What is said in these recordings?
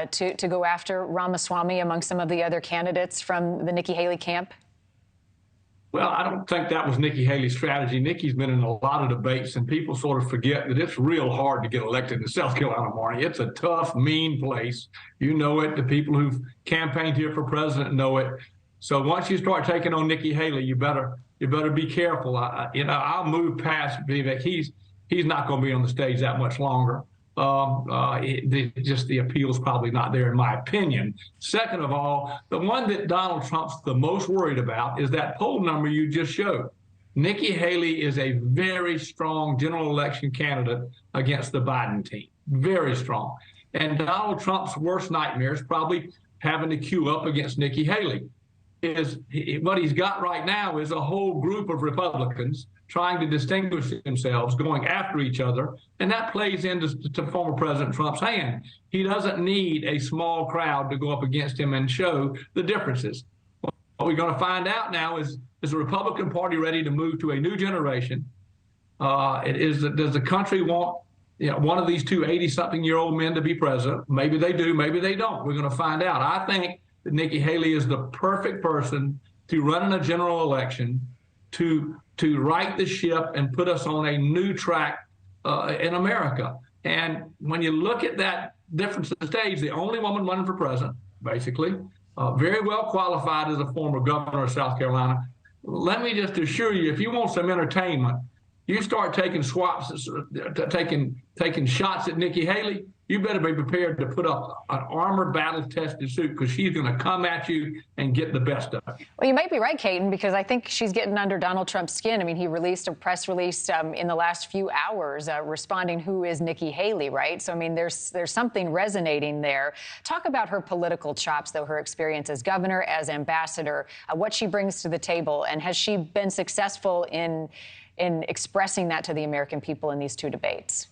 to go after Ramaswamy among some of the other candidates from the Nikki Haley camp? Well, I don't think that was Nikki Haley's strategy. Nikki's been in a lot of debates, and people sort of forget that it's real hard to get elected in South Carolina, Marni. It's a tough, mean place. You know it. The people who've campaigned here for president know it. So once you start taking on Nikki Haley, you better be careful. I'll move past Vivek. He's not going to be on the stage that much longer. The appeal's probably not there, in my opinion. Second of all, the one that Donald Trump's the most worried about is that poll number you just showed. Nikki Haley is a very strong general election candidate against the Biden team, very strong. And Donald Trump's worst nightmare is probably having to queue up against Nikki Haley. What he's got right now is a whole group of Republicans trying to distinguish themselves, going after each other, and that plays into former President Trump's hand. He doesn't need a small crowd to go up against him and show the differences. What we're going to find out now is the Republican Party ready to move to a new generation? Does the country want one of these two 80-something-year-old men to be president? Maybe they do, maybe they don't. We're going to find out. I think that Nikki Haley is the perfect person to run in a general election, to right the ship and put us on a new track in America. And when you look at that difference of the stage, the only woman running for president, basically, very well qualified as a former governor of South Carolina. Let me just assure you, if you want some entertainment, you start taking taking shots at Nikki Haley, you better be prepared to put up an armored, battle-tested suit, because she's going to come at you and get the best of it. Well, you might be right, Katon, because I think she's getting under Donald Trump's skin. I mean, he released a press release in the last few hours responding who is Nikki Haley, right? So, I mean, there's something resonating there. Talk about her political chops, though, her experience as governor, as ambassador, what she brings to the table, and has she been successful in expressing that to the American people in these two debates?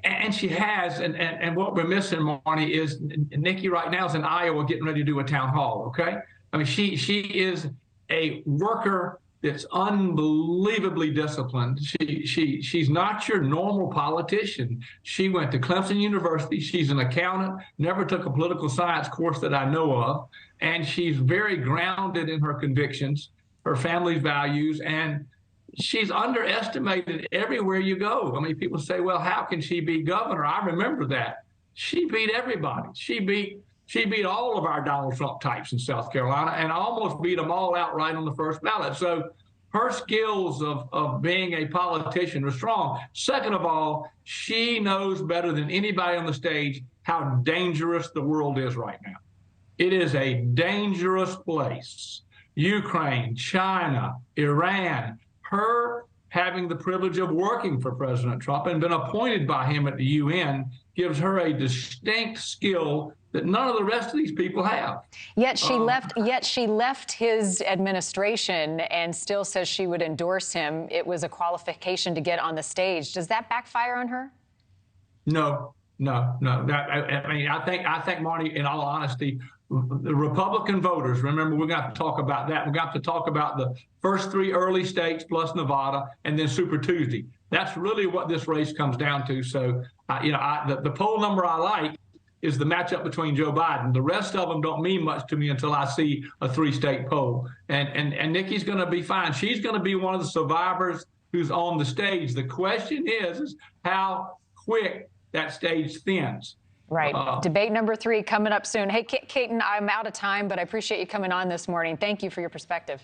And she has, and what we're missing, Marni, is Nikki right now is in Iowa getting ready to do a town hall, okay? I mean, she is a worker that's unbelievably disciplined. She's not your normal politician. She went to Clemson University. She's an accountant, never took a political science course that I know of, and she's very grounded in her convictions, her family's values, and she's underestimated everywhere you go. I mean, people say, well, how can she be governor? I remember that. She beat everybody. She beat all of our Donald Trump types in South Carolina and almost beat them all outright on the first ballot. So her skills of being a politician are strong. Second of all, she knows better than anybody on the stage how dangerous the world is right now. It is a dangerous place. Ukraine, China, Iran. Her having the privilege of working for President Trump and been appointed by him at the UN gives her a distinct skill that none of the rest of these people have. Yet she left his administration and still says she would endorse him. It was a qualification to get on the stage. Does that backfire on her? No. I think, Marni, in all honesty, the Republican voters, remember, we're going to have to talk about that. We're going to have to talk about the first three early states plus Nevada and then Super Tuesday. That's really what this race comes down to. So, the poll number I like is the matchup between Joe Biden. The rest of them don't mean much to me until I see a three-state poll. And Nikki's going to be fine. She's going to be one of the survivors who's on the stage. The question is how quick that stage thins. Right. Debate number 3 coming up soon. Hey, Katon, I'm out of time, but I appreciate you coming on this morning. Thank you for your perspective.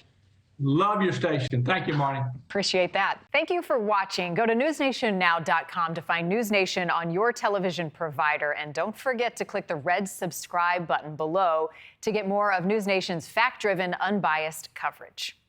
Love your station. Thank you, Marni. Appreciate that. Thank you for watching. Go to newsnationnow.com to find News Nation on your television provider. And don't forget to click the red subscribe button below to get more of News Nation's fact-driven, unbiased coverage.